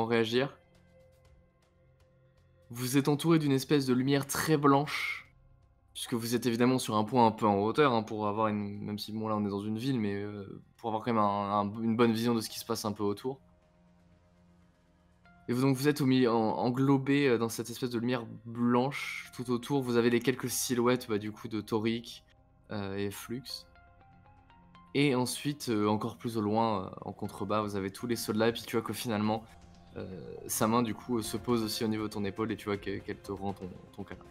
réagir. Vous êtes entouré d'une espèce de lumière très blanche, puisque vous êtes évidemment sur un point un peu en hauteur, hein, pour avoir même si bon là on est dans une ville, mais pour avoir quand même une bonne vision de ce qui se passe un peu autour. Et donc vous êtes englobé dans cette espèce de lumière blanche tout autour. Vous avez les quelques silhouettes du coup de Toric et Flux. Et ensuite, encore plus au loin, en contrebas, vous avez tous les soldats. Et puis tu vois que finalement, sa main du coup se pose aussi au niveau de ton épaule et tu vois qu'elle te rend ton câlin.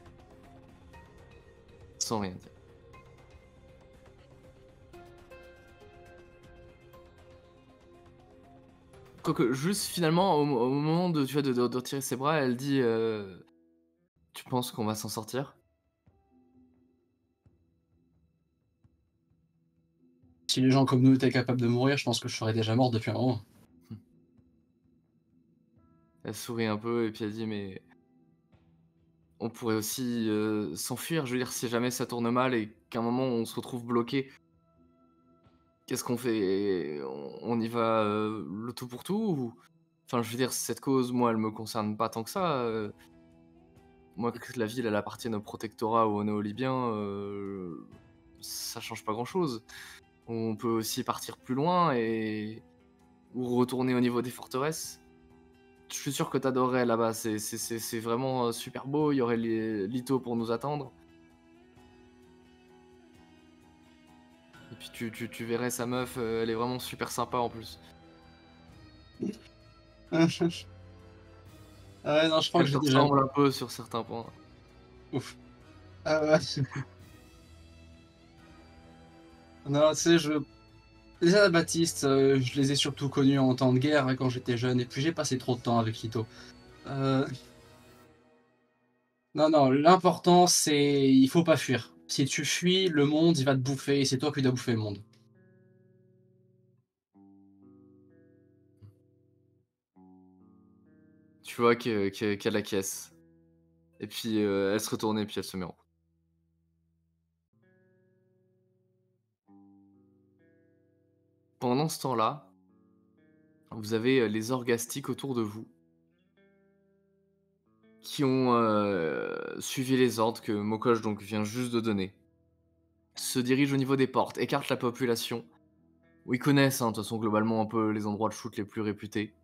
Sans rien dire. Quoique, juste finalement, au moment tu vois, de retirer ses bras, elle dit tu penses qu'on va s'en sortir? Si les gens comme nous étaient capables de mourir, je pense que je serais déjà mort depuis un moment. Elle sourit un peu et puis elle dit mais on pourrait aussi s'enfuir. Je veux dire, si jamais ça tourne mal et qu'à un moment on se retrouve bloqué, qu'est-ce qu'on fait? On y va le tout pour tout ou... Enfin, je veux dire, cette cause, moi, elle me concerne pas tant que ça. moi, que la ville elle appartienne au protectorat ou aux néo-libyens, ça change pas grand-chose. On peut aussi partir plus loin ou retourner au niveau des forteresses. Je suis sûr que t'adorerais là-bas, c'est vraiment super beau, il y aurait Lito pour nous attendre. Et puis tu verrais sa meuf, elle est vraiment super sympa en plus. Ah ouais, non, je crois Elle que te j'ai déjà. ressemble un peu sur certains points. Ouf. Ah ouais. Non, tu sais, les Anabaptistes, je les ai surtout connus en temps de guerre hein, quand j'étais jeune, et puis j'ai passé trop de temps avec Lito. Euh, Non, non, l'important c'est il faut pas fuir. Si tu fuis, le monde il va te bouffer et c'est toi qui dois bouffer le monde. Tu vois qu'elle acquiesce. Et puis elle se retourne et puis elle se met en route. Pendant ce temps-là, vous avez les orgastiques autour de vous qui ont suivi les ordres que Mokosh donc vient juste de donner. Se dirigent au niveau des portes, écartent la population. Où ils connaissent, hein, de toute façon, globalement, un peu les endroits de shoot les plus réputés.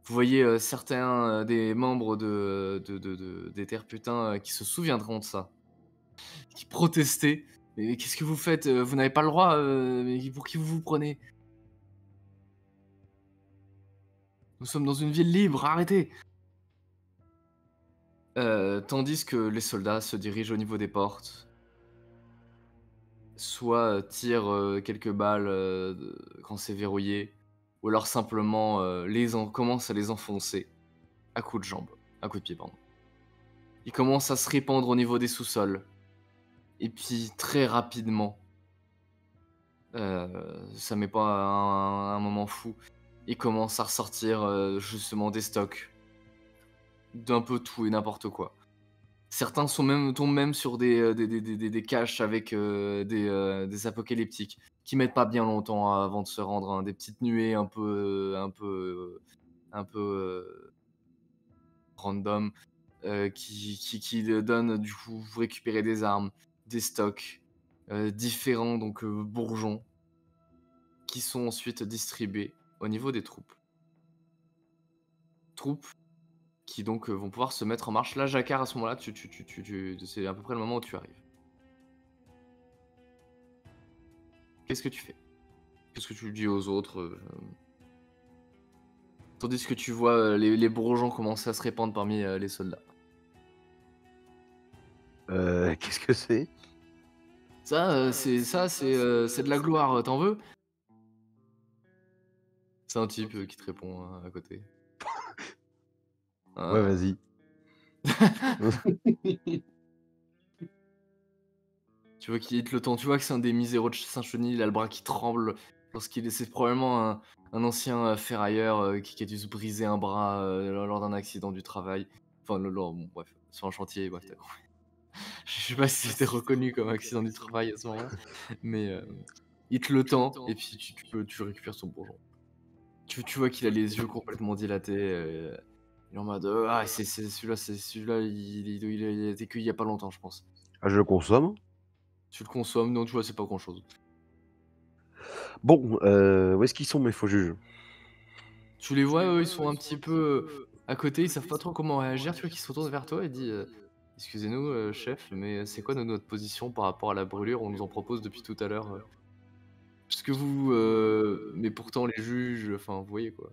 Vous voyez certains des membres des Terres Putains qui se souviendront de ça. Qui protestaient. Mais qu'est-ce que vous faites? Vous n'avez pas le droit. Mais pour qui vous vous prenez? Nous sommes dans une ville libre, arrêtez! Tandis que les soldats se dirigent au niveau des portes. Soit tirent quelques balles quand c'est verrouillé, ou alors simplement commencent à les enfoncer à coups de jambes, à coups de pied, pardon. Ils commencent à se répandre au niveau des sous-sols. Et puis très rapidement, ça met pas un moment fou, ils commencent à ressortir justement des stocks d'un peu tout et n'importe quoi. Certains tombent même sur des caches avec des apocalyptiques qui mettent pas bien longtemps avant de se rendre, hein, des petites nuées un peu random qui donnent du coup vous récupérez des armes, des stocks différents donc bourgeons qui sont ensuite distribués au niveau des troupes. Troupes qui donc vont pouvoir se mettre en marche. Là, Jacquard, à ce moment-là, c'est à peu près le moment où tu arrives. Qu'est-ce que tu fais? Qu'est-ce que tu dis aux autres Tandis que tu vois les bourgeons commencer à se répandre parmi les soldats. Qu'est-ce que c'est? C'est de la gloire, t'en veux? C'est un type qui te répond à côté. Ouais, vas-y. Tu vois qu'il te le tend, tu vois que c'est un des miséros de Saint-Cheny, il a le bras qui tremble c'est probablement un ancien ferrailleur qui a dû se briser un bras lors d'un accident du travail. Enfin, bon, bref, sur un chantier, bref, t'as compris. Je sais pas si c'était reconnu comme accident du travail à ce moment-là, mais il te le tend et puis tu récupères son bourgeon. Tu vois qu'il a les yeux complètement dilatés. Il est en mode c'est celui-là, il a été cueilli il y a pas longtemps, je pense. Ah, je le consomme. Tu le consommes, non, tu vois, c'est pas grand-chose. Bon, où est-ce qu'ils sont mes faux juges? Tu les vois, eux, ils sont un petit peu à côté, ils savent pas trop comment réagir. Tu vois qu'ils se retournent vers toi et disent excusez-nous, chef, mais c'est quoi notre position par rapport à la brûlure? On nous en propose depuis tout à l'heure. Parce que vous, mais pourtant les juges, enfin, vous voyez quoi.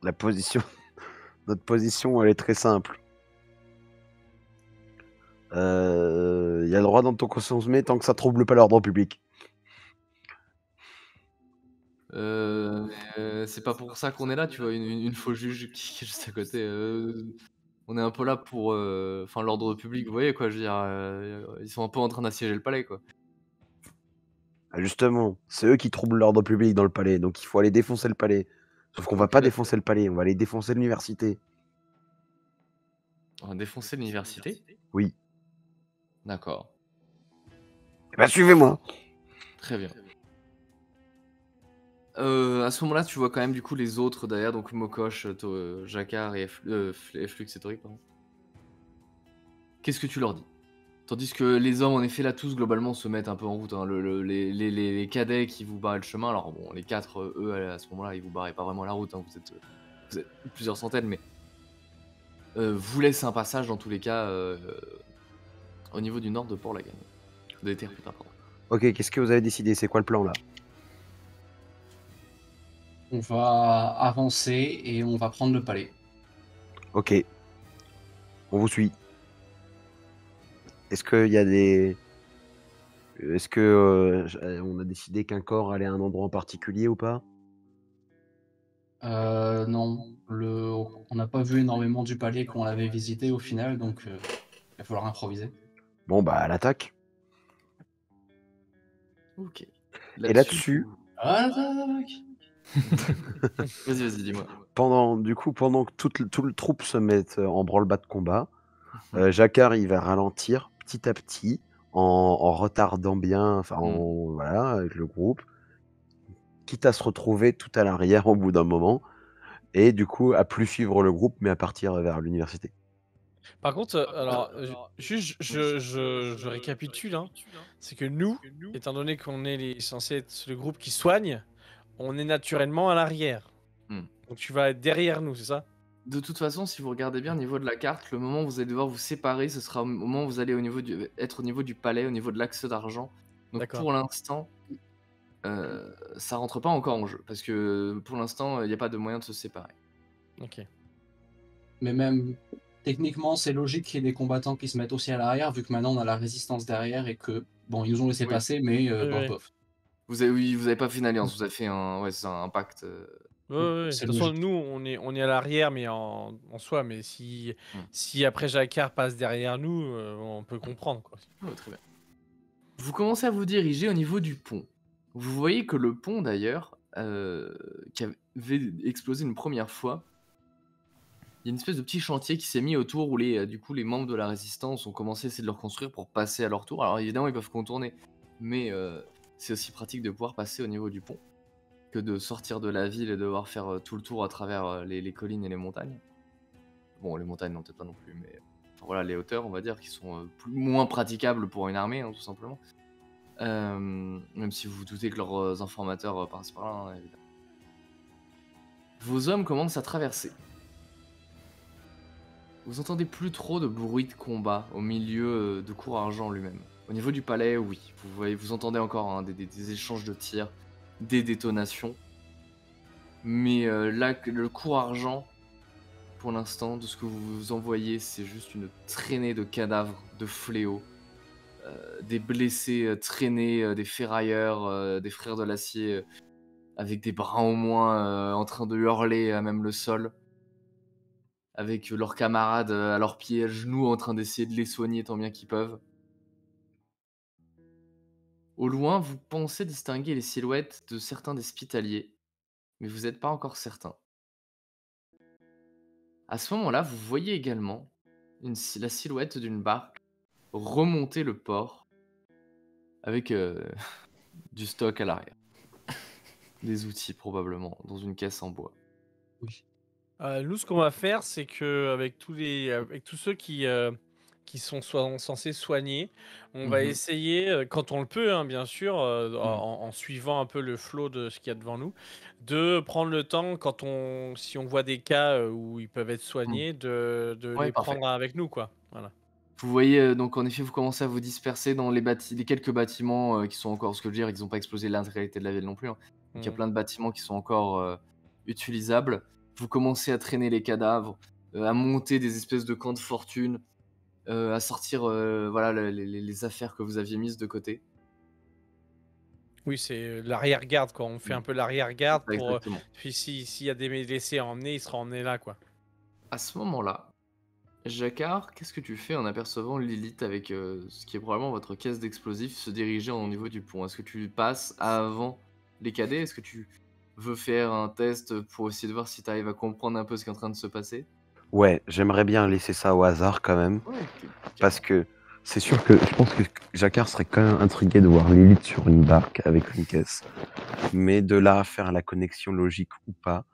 La position. Notre position, elle est très simple. Il y a le droit dans ton consommer tant que ça trouble pas l'ordre public. C'est pas pour ça qu'on est là, tu vois, une faux juge qui est juste à côté. On est un peu là pour enfin l'ordre public, vous voyez quoi, je veux dire, ils sont un peu en train d'assiéger le palais, quoi. Ah, justement, c'est eux qui troublent l'ordre public dans le palais, donc il faut aller défoncer le palais. Sauf qu'on va Ok. pas défoncer le palais, on va aller défoncer l'université. On va défoncer l'université? Oui. D'accord, Eh ben, suivez-moi. très bien. À ce moment-là, tu vois quand même du coup les autres derrière, donc Mokosh, Jacquard et Flux et Tori, pardon. Qu'est-ce que tu leur dis? Tandis que les hommes, en effet, là, tous globalement se mettent un peu en route, hein. Les cadets qui vous barraient le chemin, alors bon, les 4, eux, à ce moment-là, ils vous barraient pas vraiment la route, hein, vous êtes plusieurs centaines, mais vous laissez un passage dans tous les cas au niveau du nord de Port-Lagagne. De Terre-Putain, pardon. Ok, qu'est-ce que vous avez décidé? C'est quoi le plan là? On va avancer et on va prendre le palais. Ok. On vous suit. Est-ce qu'il y a des. Est-ce que on a décidé qu'un corps allait à un endroit en particulier ou pas? Non, on n'a pas vu énormément du palais qu'on l'avait visité au final, donc il va falloir improviser. Bon, bah, à l'attaque. Ok. Et là-dessus, Ah, l'attaque! Vas-y, dis-moi. pendant que tout le troupe se met en branle-bas de combat, Jacquard, il va ralentir petit à petit en retardant bien, enfin, voilà, avec le groupe, quitte à se retrouver tout à l'arrière au bout d'un moment, et du coup, à plus suivre le groupe, mais à partir vers l'université. Par contre, alors, juste, je récapitule, hein. C'est que nous, étant donné qu'on est censé être le groupe qui soigne, on est naturellement à l'arrière. Donc tu vas être derrière nous, c'est ça? De toute façon, si vous regardez bien au niveau de la carte, le moment où vous allez devoir vous séparer, ce sera au moment où vous allez être au niveau du palais, au niveau de l'axe d'argent. Donc D'accord. pour l'instant, ça rentre pas encore en jeu, parce que pour l'instant, il n'y a pas de moyen de se séparer. Ok. Mais même techniquement, c'est logique qu'il y ait des combattants qui se mettent aussi à l'arrière, vu que maintenant on a la résistance derrière et que, bon, ils nous ont laissé Oui. passer, mais Oui, bof oui. bof. Vous avez pas fait une alliance, vous avez fait un pacte. Ouais. C'est De toute façon, logique. nous, on est à l'arrière, mais en soi. Mais si après Jacquard passe derrière nous, on peut comprendre, quoi. Ouais, très bien. Vous commencez à vous diriger au niveau du pont. Vous voyez que le pont, d'ailleurs, qui avait explosé une première fois, il y a une espèce de petit chantier qui s'est mis autour où du coup, les membres de la résistance ont commencé à essayer de le reconstruire pour passer à leur tour. Alors évidemment, ils peuvent contourner, mais c'est aussi pratique de pouvoir passer au niveau du pont que de sortir de la ville et devoir faire tout le tour à travers les collines et les montagnes. Bon, les montagnes, non, peut-être pas non plus, mais enfin, voilà, les hauteurs, on va dire, qui sont moins praticables pour une armée, hein, tout simplement. Même si vous vous doutez que leurs informateurs passent par là, hein, évidemment. Vos hommes commencent à traverser. Vous entendez plus trop de bruit de combat au milieu de Cour-Argent lui-même. Au niveau du palais, oui. Vous entendez encore hein, des échanges de tirs, des détonations. Mais là, le Cour-Argent, pour l'instant, de ce que vous envoyez, c'est juste une traînée de cadavres, de fléaux. Des blessés traînés, des ferrailleurs, des frères de l'acier avec des bras au moins en train de hurler à même le sol. Avec leurs camarades à leurs pieds, à genoux, en train d'essayer de les soigner tant bien qu'ils peuvent. Au loin, vous pensez distinguer les silhouettes de certains des hospitaliers, mais vous n'êtes pas encore certain. À ce moment-là, vous voyez également la silhouette d'une barque remonter le port avec du stock à l'arrière. Des outils probablement, dans une caisse en bois. Oui. Nous, ce qu'on va faire, c'est que avec tous ceux qui sont censés soigner, on va essayer, quand on le peut, hein, bien sûr, en suivant un peu le flow de ce qu'il y a devant nous, de prendre le temps, si on voit des cas où ils peuvent être soignés, de Ouais, les parfait. prendre avec nous, quoi. Voilà. Vous voyez, donc en effet, vous commencez à vous disperser dans les quelques bâtiments qui sont encore, ce que je veux dire, ils n'ont pas explosé l'intégralité de la ville non plus, hein. Donc il y a plein de bâtiments qui sont encore utilisables. Vous commencez à traîner les cadavres, à monter des espèces de camps de fortune, à sortir voilà, les affaires que vous aviez mises de côté. Oui, c'est l'arrière-garde, quoi. On fait un peu l'arrière-garde C'est ça, pour, exactement. puis s'il y a des blessés à emmener, ils seront emmenés là, quoi. À ce moment-là, Jacquard, qu'est-ce que tu fais en apercevant Lilith avec ce qui est probablement votre caisse d'explosifs se diriger au niveau du pont? Est-ce que tu passes avant les cadets? Est-ce que tu veux faire un test pour essayer de voir si tu arrives à comprendre un peu ce qui est en train de se passer? Ouais, j'aimerais bien laisser ça au hasard quand même, Ouais, parce que C'est sûr que je pense que Jacquard serait quand même intrigué de voir Lilith sur une barque avec une caisse. Mais de là à faire la connexion logique ou pas,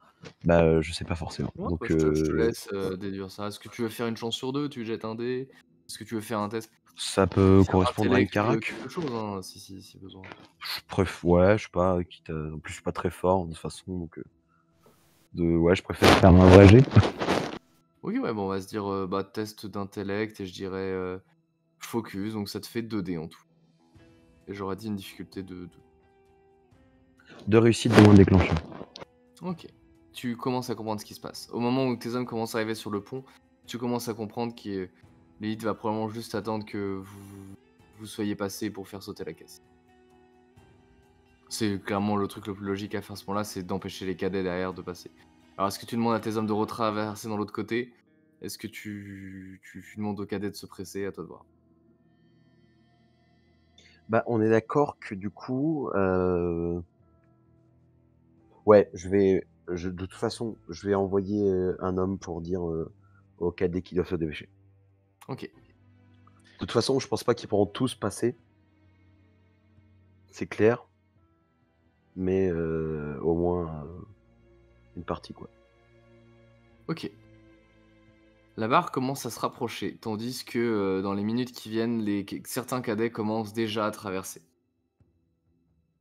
bah je sais pas forcément. Ouais, Donc bah, je te laisse déduire ça. Est-ce que tu veux faire une chance sur deux? Tu jettes un dé? Est-ce que tu veux faire un test? ça peut C'est un correspondre à une intellect, carac. quelque chose, hein, si besoin. Ouais, je sais pas, quitte à... En plus je suis pas très fort de toute façon, donc ouais, je préfère faire un vrai jet. Ok, ouais, bon, on va se dire bah, test d'intellect et je dirais focus, donc ça te fait 2 dés en tout. Et j'aurais dit une difficulté de 2. De réussite de moins déclencheur. Ok. Tu commences à comprendre ce qui se passe. Au moment où tes hommes commencent à arriver sur le pont, tu commences à comprendre que l'élite va probablement juste attendre que vous soyez passé pour faire sauter la caisse. C'est clairement le truc le plus logique à faire à ce moment-là, c'est d'empêcher les cadets derrière de passer. Alors est-ce que tu demandes à tes hommes de retraverser dans l'autre côté? Est-ce que tu demandes aux cadets de se presser? À toi de voir. Bah on est d'accord que du coup... Ouais, de toute façon, je vais envoyer un homme pour dire aux cadets qui doivent se dépêcher. Ok. De toute façon, je pense pas qu'ils pourront tous passer. C'est clair. Mais au moins une partie, quoi. Ok. La barre commence à se rapprocher, tandis que dans les minutes qui viennent, certains cadets commencent déjà à traverser.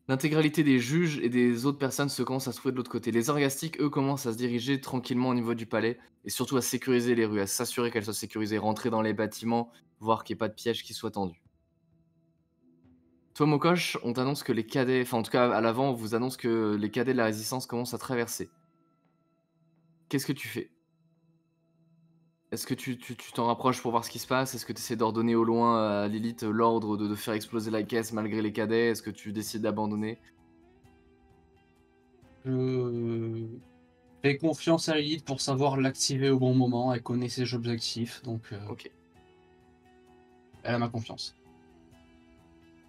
L'intégralité des juges et des autres personnes se commencent à se trouver de l'autre côté. Les orgastiques, eux, commencent à se diriger tranquillement au niveau du palais, et surtout à sécuriser les rues, à s'assurer qu'elles soient sécurisées, rentrer dans les bâtiments, voir qu'il n'y ait pas de pièges qui soient tendus. Toi, Mokosh, on t'annonce que les cadets, enfin en tout cas à l'avant, on vous annonce que les cadets de la résistance commencent à traverser. Qu'est-ce que tu fais? Est-ce que tu t'en rapproches pour voir ce qui se passe? Est-ce que tu essaies d'ordonner au loin à Lilith l'ordre de faire exploser la caisse malgré les cadets? Est-ce que tu décides d'abandonner? Je fais confiance à Lilith pour savoir l'activer au bon moment. Elle connaît ses objectifs, donc Ok, elle a ma confiance.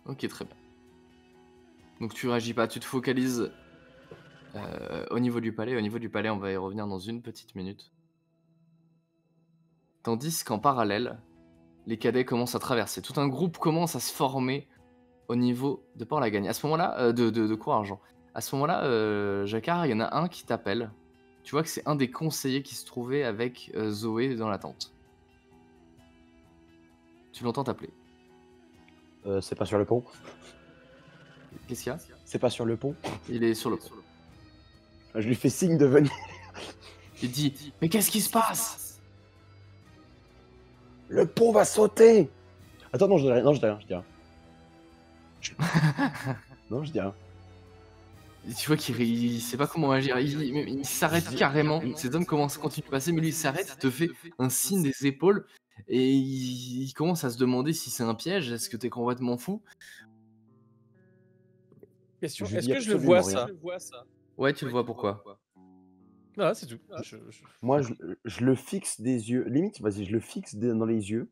ok, très bien. Donc tu réagis pas, tu te focalises au niveau du palais. Au niveau du palais, on va y revenir dans une petite minute. Tandis qu'en parallèle, les cadets commencent à traverser. Tout un groupe commence à se former au niveau de Port-la-Gagne. À ce moment-là, de Cour-Argent. À ce moment-là, Jacquard, il y en a un qui t'appelle. Tu vois que c'est un des conseillers qui se trouvait avec Zoé dans la tente. Tu l'entends t'appeler. C'est pas sur le pont. Qu'est-ce qu'il y a? C'est pas sur le pont. Il est sur le pont. Je lui fais signe de venir. Il dit « Mais qu'est-ce qui se passe ?» Le pont va sauter. Attends, non, je dis rien. Non, je dis rien. Non, je dis rien. Et tu vois qu'il sait pas comment agir. Il s'arrête carrément. Ces hommes commencent à continuer à passer, mais lui il s'arrête, il te fait un signe des épaules et il commence à se demander si c'est un piège. Est-ce que t'es complètement fou? Question, Je est-ce dis que je le vois absolument ça? Ouais, tu le vois, pourquoi? Ah, c'est tout. Moi, je le fixe des yeux. Limite, vas-y, je le fixe dans les yeux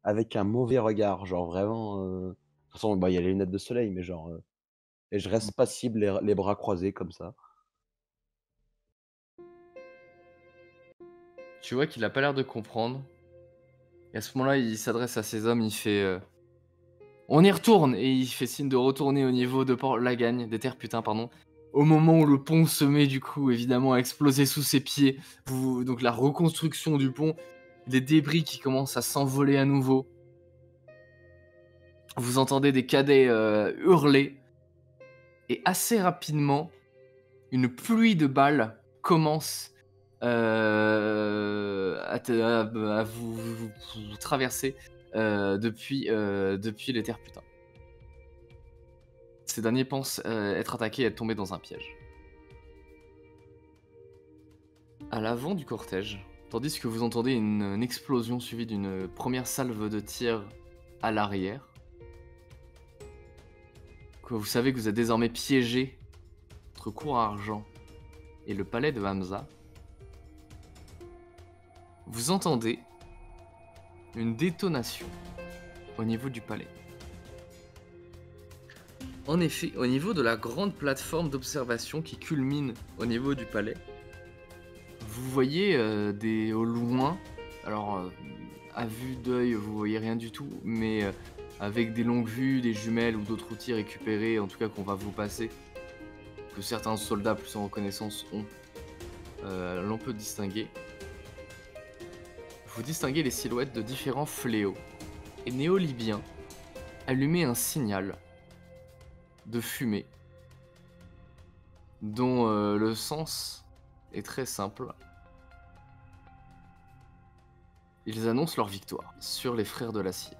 avec un mauvais regard. Genre vraiment. De toute façon, bah, il y a les lunettes de soleil, mais genre. Et je reste passible, les bras croisés comme ça. Tu vois qu'il a pas l'air de comprendre. Et à ce moment-là, il s'adresse à ses hommes, il fait on y retourne! Et il fait signe de retourner au niveau de Port-la-Gagne, des terres putain, pardon. Au moment où le pont se met, du coup, évidemment, à exploser sous ses pieds. Donc la reconstruction du pont, des débris qui commencent à s'envoler à nouveau. Vous entendez des cadets hurler. Et assez rapidement, une pluie de balles commence à vous traverser depuis les terres putains. Ces derniers pensent être attaqués et être tombés dans un piège. À l'avant du cortège, tandis que vous entendez une explosion suivie d'une première salve de tir à l'arrière, que vous savez que vous êtes désormais piégé entre Cour-Argent et le palais de Hamza, vous entendez une détonation au niveau du palais. En effet, au niveau de la grande plateforme d'observation qui culmine au niveau du palais, vous voyez au loin, alors à vue d'œil, vous voyez rien du tout, mais avec des longues vues, des jumelles ou d'autres outils récupérés, en tout cas qu'on va vous passer, que certains soldats plus en reconnaissance ont, l'on peut distinguer. Vous distinguez les silhouettes de différents fléaux. Et Néolibien allumait un signal de fumée dont le sens est très simple. Ils annoncent leur victoire sur les frères de l'acier.